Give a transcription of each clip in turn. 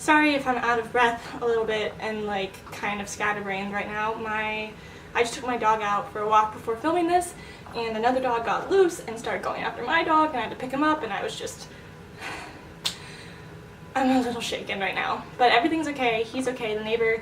Sorry if I'm out of breath a little bit and like kind of scatterbrained right now. I just took my dog out for a walk before filming this, and another dog got loose and started going after my dog, and I had to pick him up, and I was just... I'm a little shaken right now. But everything's okay. He's okay. The neighbor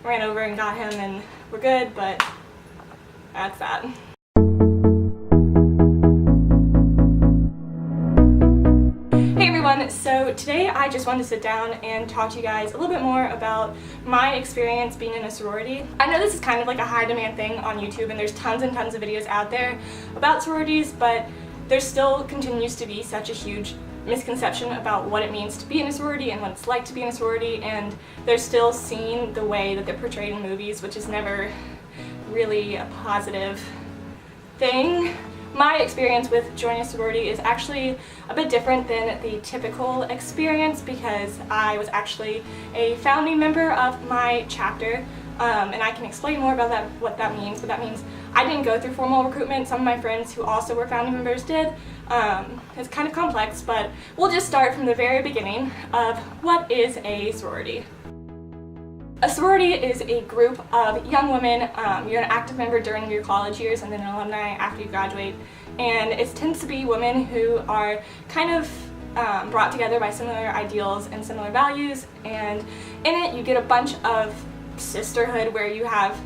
ran over and got him, and we're good, but that's that. So today I just wanted to sit down and talk to you guys a little bit more about my experience being in a sorority. I know this is kind of like a high demand thing on YouTube, and there's tons and tons of videos out there about sororities, but there still continues to be such a huge misconception about what it means to be in a sorority and what it's like to be in a sorority, and they're still seeing the way that they're portrayed in movies, which is never really a positive thing. My experience with joining a sorority is actually a bit different than the typical experience because I was actually a founding member of my chapter, and I can explain more about what that means, but that means I didn't go through formal recruitment. Some of my friends who also were founding members did. It's kind of complex, but we'll just start from the very beginning of what is a sorority. A sorority is a group of young women. You're an active member during your college years and then an alumni after you graduate. And it tends to be women who are kind of brought together by similar ideals and similar values. And in it, you get a bunch of sisterhood where you have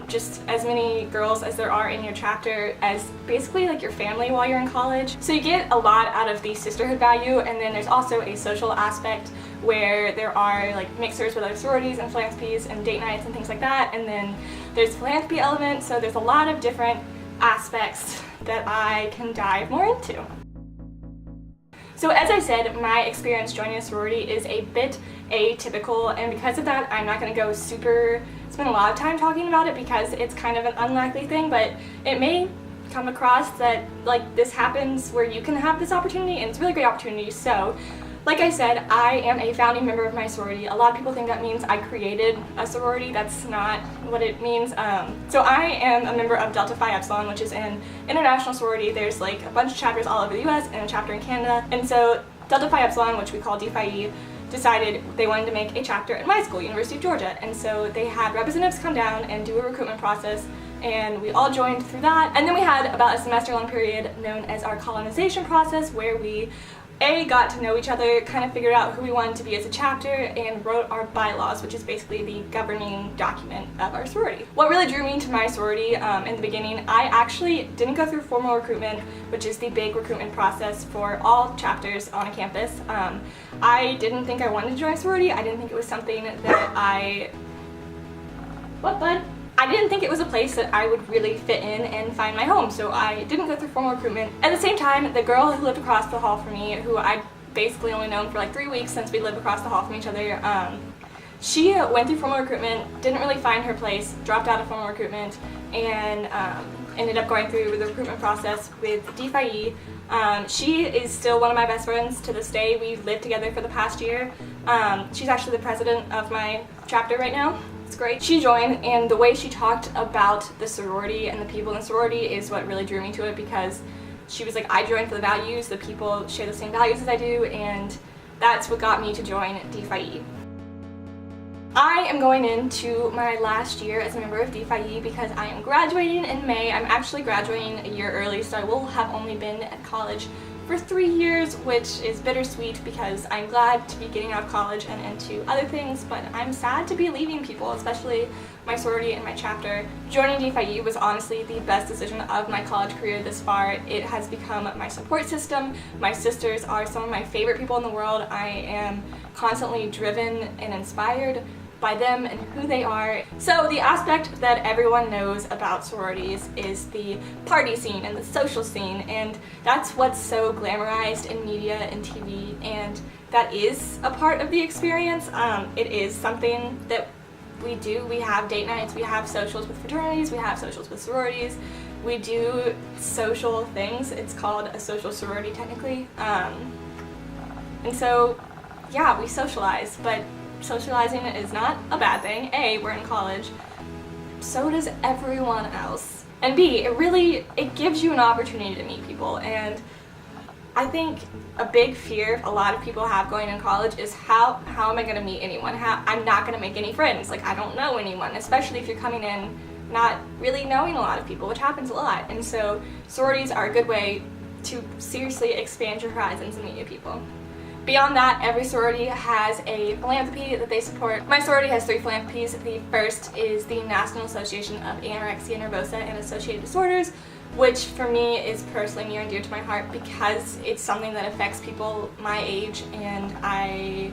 just as many girls as there are in your chapter as basically like your family while you're in college. So you get a lot out of the sisterhood value, and then there's also a social aspect where there are like mixers with other sororities and philanthropies and date nights and things like that, and then there's philanthropy element, so there's a lot of different aspects that I can dive more into. So as I said, my experience joining a sorority is a bit atypical, and because of that I'm not going to go spend a lot of time talking about it because it's kind of an unlikely thing, but it may come across that like this happens where you can have this opportunity, and it's a really great opportunity. So like I said, I am a founding member of my sorority. A lot of people think that means I created a sorority. That's not what it means. So I am a member of Delta Phi Epsilon, which is an international sorority. There's like a bunch of chapters all over the US and a chapter in Canada. And so Delta Phi Epsilon, which we call D-Phi-E, decided they wanted to make a chapter at my school, University of Georgia. And so they had representatives come down and do a recruitment process, and we all joined through that. And then we had about a semester-long period known as our colonization process, where we got to know each other, kind of figured out who we wanted to be as a chapter, and wrote our bylaws, which is basically the governing document of our sorority. What really drew me to my sorority in the beginning, I actually didn't go through formal recruitment, which is the big recruitment process for all chapters on a campus. I didn't think I wanted to join a sorority. I didn't think it was something that I didn't think it was a place that I would really fit in and find my home, so I didn't go through formal recruitment. At the same time, the girl who lived across the hall from me, who I'd basically only known for like 3 weeks since we lived across the hall from each other, she went through formal recruitment, didn't really find her place, dropped out of formal recruitment, and ended up going through the recruitment process with D-Phi-E. She is still one of my best friends to this day. We've lived together for the past year. She's actually the president of my chapter right now. It's great. She joined, and the way she talked about the sorority and the people in the sorority is what really drew me to it, because she was like, I joined for the values, the people share the same values as I do, and that's what got me to join D-Phi-E. I am going into my last year as a member of D-Phi-E because I am graduating in May. I'm actually graduating a year early, so I will have only been at college for 3 years, which is bittersweet because I'm glad to be getting out of college and into other things, but I'm sad to be leaving people, especially my sorority and my chapter. Joining D-Phi-E was honestly the best decision of my college career this far. It has become my support system. My sisters are some of my favorite people in the world. I am constantly driven and inspired by them and who they are. So the aspect that everyone knows about sororities is the party scene and the social scene, and that's what's so glamorized in media and TV, and that is a part of the experience. It is something that we do. We have date nights, we have socials with fraternities, we have socials with sororities, we do social things. It's called a social sorority technically. And so yeah, we socialize, but socializing is not a bad thing. A, we're in college, so does everyone else. And B, it gives you an opportunity to meet people, and I think a big fear a lot of people have going in college is how am I going to meet anyone? I'm not going to make any friends. Like, I don't know anyone, especially if you're coming in not really knowing a lot of people, which happens a lot. And so sororities are a good way to seriously expand your horizons and meet new people. Beyond that, every sorority has a philanthropy that they support. My sorority has 3 philanthropies. The first is the National Association of Anorexia Nervosa and Associated Disorders, which for me is personally near and dear to my heart because it's something that affects people my age, and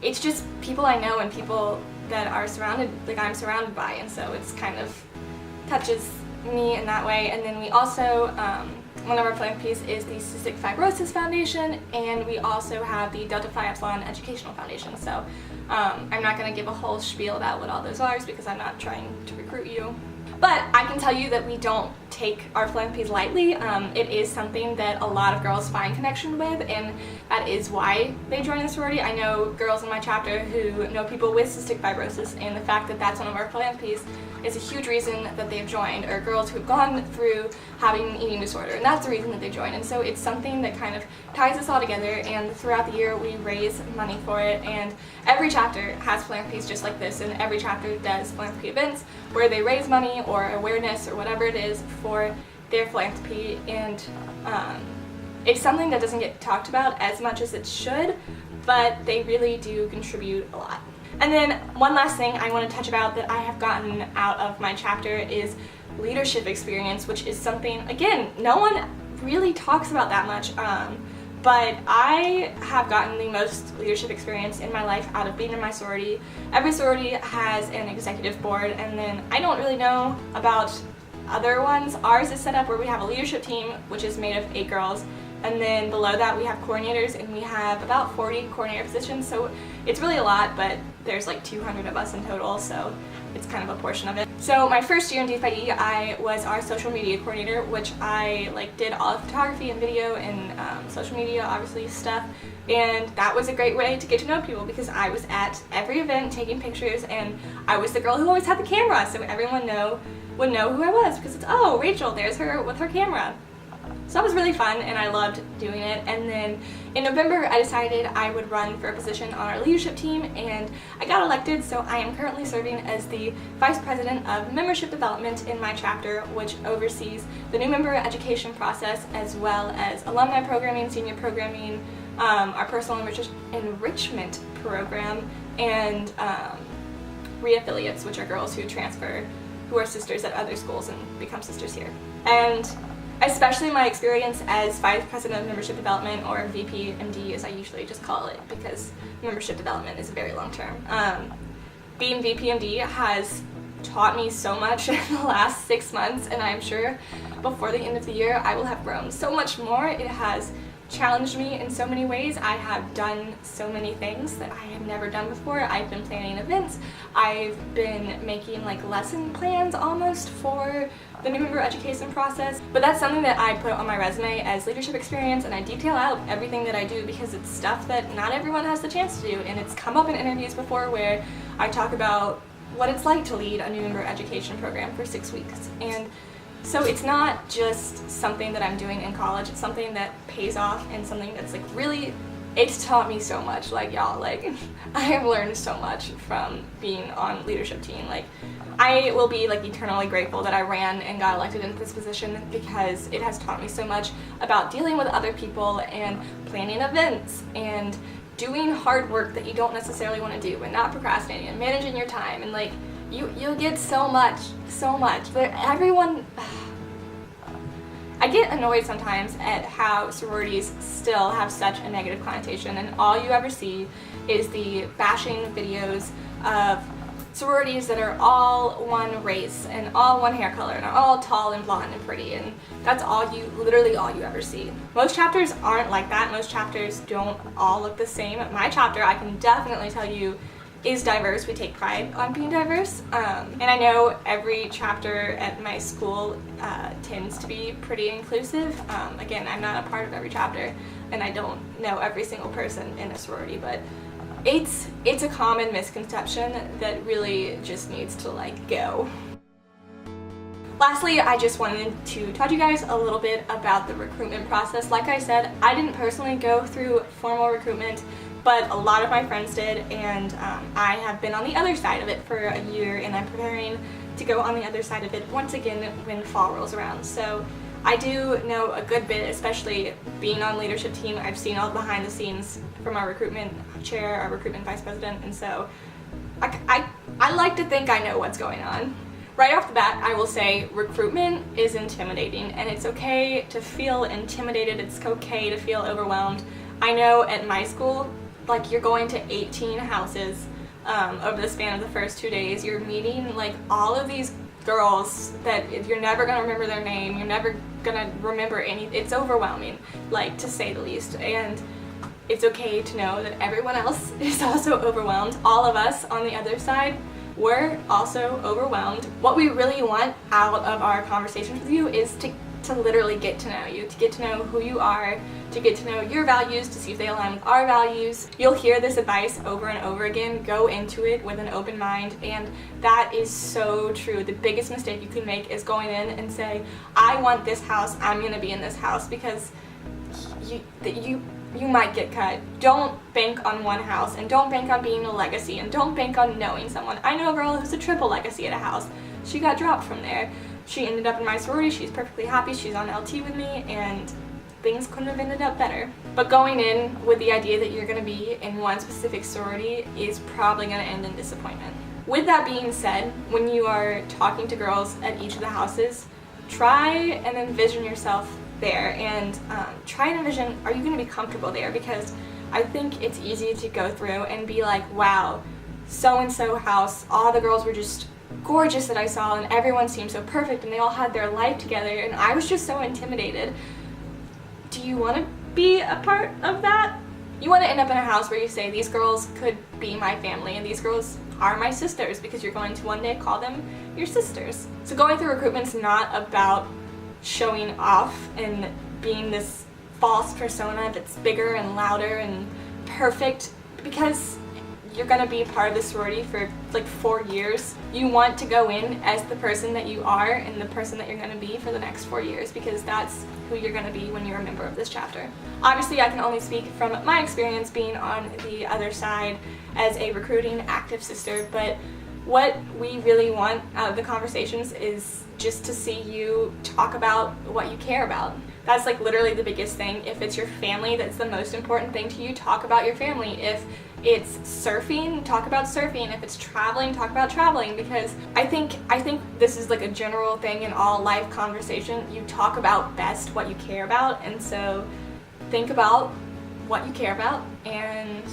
it's just people I know and people that are surrounded, like I'm surrounded by, and so it's kind of touches me in that way. And then we also, one of our philanthropies is the Cystic Fibrosis Foundation, and we also have the Delta Phi Epsilon Educational Foundation. So I'm not going to give a whole spiel about what all those are because I'm not trying to recruit you. But I can tell you that we don't take our philanthropies lightly. It is something that a lot of girls find connection with, and that is why they join the sorority. I know girls in my chapter who know people with cystic fibrosis, and the fact that that's one of our philanthropies is a huge reason that they've joined, or girls who have gone through having an eating disorder, and that's the reason that they joined. And so it's something that kind of ties us all together, and throughout the year we raise money for it, and every chapter has philanthropies just like this, and every chapter does philanthropy events where they raise money or awareness or whatever it is for their philanthropy. And it's something that doesn't get talked about as much as it should, but they really do contribute a lot. And then one last thing I want to touch about that I have gotten out of my chapter is leadership experience, which is something, again, no one really talks about that much, but I have gotten the most leadership experience in my life out of being in my sorority. Every sorority has an executive board, and then I don't really know about other ones. Ours is set up where we have a leadership team, which is made of 8 girls, and then below that we have coordinators, and we have about 40 coordinator positions, so it's really a lot, but there's like 200 of us in total, so it's kind of a portion of it. So my first year in DFIE, I was our social media coordinator, which I did all of photography and video and social media, obviously, stuff, and that was a great way to get to know people because I was at every event taking pictures, and I was the girl who always had the camera, so everyone would know who I was because it's, oh, Rachel, there's her with her camera. So that was really fun, and I loved doing it. And then in November, I decided I would run for a position on our leadership team, and I got elected, so I am currently serving as the Vice President of Membership Development in my chapter, which oversees the new member education process, as well as alumni programming, senior programming, our personal enrichment program, and re-affiliates, which are girls who transfer, who are sisters at other schools and become sisters here. And especially my experience as Vice President of Membership Development, or VP-MD as I usually just call it because membership development is a very long term. Being VP-MD has taught me so much in the last 6 months, and I'm sure before the end of the year I will have grown so much more. It has challenged me in so many ways. I have done so many things that I had never done before. I've been planning events. I've been making lesson plans almost for the new member education process. But that's something that I put on my resume as leadership experience, and I detail out everything that I do because it's stuff that not everyone has the chance to do, and it's come up in interviews before where I talk about what it's like to lead a new member education program for 6 weeks. And so it's not just something that I'm doing in college, it's something that pays off and something that's really, it's taught me so much, y'all, I have learned so much from being on leadership team. I will be eternally grateful that I ran and got elected into this position because it has taught me so much about dealing with other people and planning events and doing hard work that you don't necessarily want to do and not procrastinating and managing your time, and you'll get so much. But everyone, I get annoyed sometimes at how sororities still have such a negative connotation, and all you ever see is the bashing videos of sororities that are all one race and all one hair color and are all tall and blonde and pretty, and that's literally all you ever see. Most chapters aren't like that. Most chapters don't all look the same. My chapter, I can definitely tell you, is diverse. We take pride on being diverse, and I know every chapter at my school tends to be pretty inclusive. Again, I'm not a part of every chapter, and I don't know every single person in a sorority, but it's a common misconception that really just needs to go. Lastly, I just wanted to talk to you guys a little bit about the recruitment process. Like I said, I didn't personally go through formal recruitment, but a lot of my friends did, and I have been on the other side of it for a year, and I'm preparing to go on the other side of it once again when fall rolls around. So I do know a good bit, especially being on leadership team. I've seen all behind the scenes from our recruitment chair, our recruitment vice president, and so I like to think I know what's going on. Right off the bat, I will say recruitment is intimidating, and it's okay to feel intimidated. It's okay to feel overwhelmed. I know at my school, like, you're going to 18 houses over the span of the first 2 days. You're meeting like all of these girls that you're never gonna remember their name. You're never gonna remember any. It's overwhelming, like, to say the least. And it's okay to know that everyone else is also overwhelmed. All of us on the other side, we're also overwhelmed. What we really want out of our conversations with you is to literally get to know you, to get to know who you are, to get to know your values, to see if they align with our values. You'll hear this advice over and over again. Go into it with an open mind, and that is so true. The biggest mistake you can make is going in and say, I want this house, I'm gonna be in this house, because you might get cut. Don't bank on one house, and don't bank on being a legacy, and don't bank on knowing someone. I know a girl who's a triple legacy at a house. She got dropped from there. She ended up in my sorority. She's perfectly happy. She's on LT with me, and things couldn't have ended up better. But going in with the idea that you're going to be in one specific sorority is probably going to end in disappointment. With that being said, when you are talking to girls at each of the houses, try and envision yourself there, and try and envision, are you going to be comfortable there? Because I think it's easy to go through and be like, wow, so-and-so house, all the girls were just gorgeous that I saw, and everyone seemed so perfect, and they all had their life together, and I was just so intimidated. Do you want to be a part of that? You want to end up in a house where you say, these girls could be my family, and these girls are my sisters, because you're going to one day call them your sisters. So going through recruitment's not about showing off and being this false persona that's bigger and louder and perfect, because you're gonna be part of the sorority for like 4 years. You want to go in as the person that you are and the person that you're gonna be for the next 4 years, because that's who you're gonna be when you're a member of this chapter. Obviously, I can only speak from my experience being on the other side as a recruiting active sister, but what we really want out of the conversations is just to see you talk about what you care about. That's like literally the biggest thing. If it's your family that's the most important thing to you, talk about your family. If it's surfing, talk about surfing. If it's traveling, talk about traveling, because I think this is like a general thing in all life conversation. You talk about best what you care about, and so think about what you care about and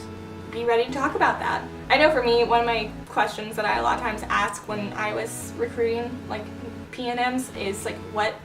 be ready to talk about that. I know for me, one of my questions that I a lot of times ask when I was recruiting like PNMs is like, what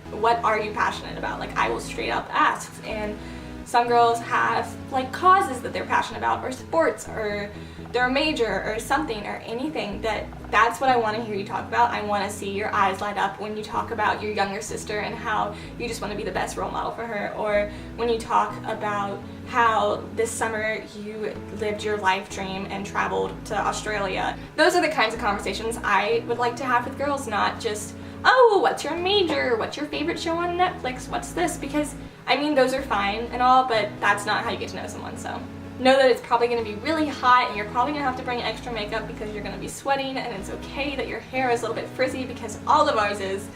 are you passionate about? Like, I will straight up ask, and some girls have like causes that they're passionate about, or sports, or their major, or something, or anything. That's what I want to hear you talk about. I want to see your eyes light up when you talk about your younger sister and how you just want to be the best role model for her, or when you talk about how this summer you lived your life dream and traveled to Australia. Those are the kinds of conversations I would like to have with girls, not just, oh, what's your major? What's your favorite show on Netflix? What's this? Because, I mean, those are fine and all, but that's not how you get to know someone. So know that it's probably going to be really hot, and you're probably going to have to bring extra makeup because you're going to be sweating, and it's okay that your hair is a little bit frizzy, because all of ours is,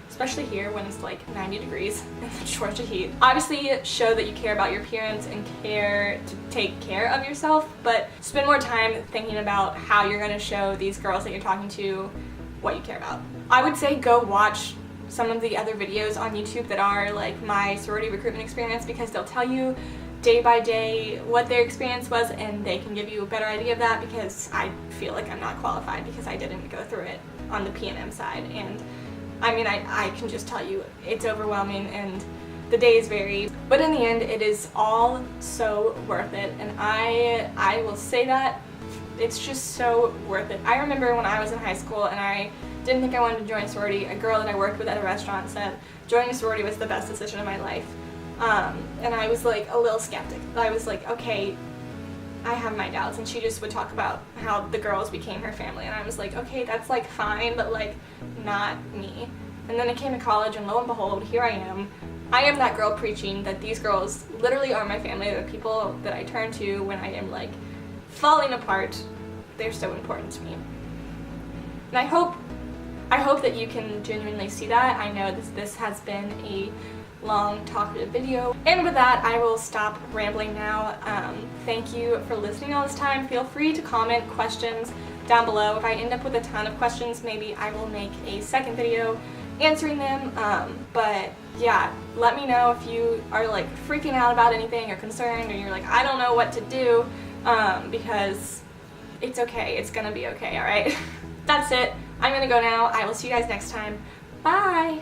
especially here when it's like 90 degrees in the Georgia heat. Obviously, show that you care about your appearance and care to take care of yourself, but spend more time thinking about how you're going to show these girls that you're talking to what you care about. I would say go watch some of the other videos on YouTube that are like my sorority recruitment experience, because they'll tell you day by day what their experience was, and they can give you a better idea of that, because I feel like I'm not qualified because I didn't go through it on the PNM side. And I mean, I can just tell you it's overwhelming and the days vary, but in the end it is all so worth it, and I will say that it's just so worth it. I remember when I was in high school and I didn't think I wanted to join a sorority, a girl that I worked with at a restaurant said joining a sorority was the best decision of my life. And I was like a little skeptic. I was like, okay, I have my doubts, and she just would talk about how the girls became her family, and I was like, okay, that's like fine, but like not me. And then I came to college, and lo and behold, here I am. I am that girl preaching that these girls literally are my family. They're the people that I turn to when I am like falling apart. They're so important to me. And I hope that you can genuinely see that. I know this has been a long talkative video. And with that, I will stop rambling now. Thank you for listening all this time. Feel free to comment questions down below. If I end up with a ton of questions, maybe I will make a second video answering them. But yeah, let me know if you are like freaking out about anything or concerned, or you're like, I don't know what to do, because it's okay. It's gonna be okay, alright? That's it. I'm gonna go now. I will see you guys next time. Bye!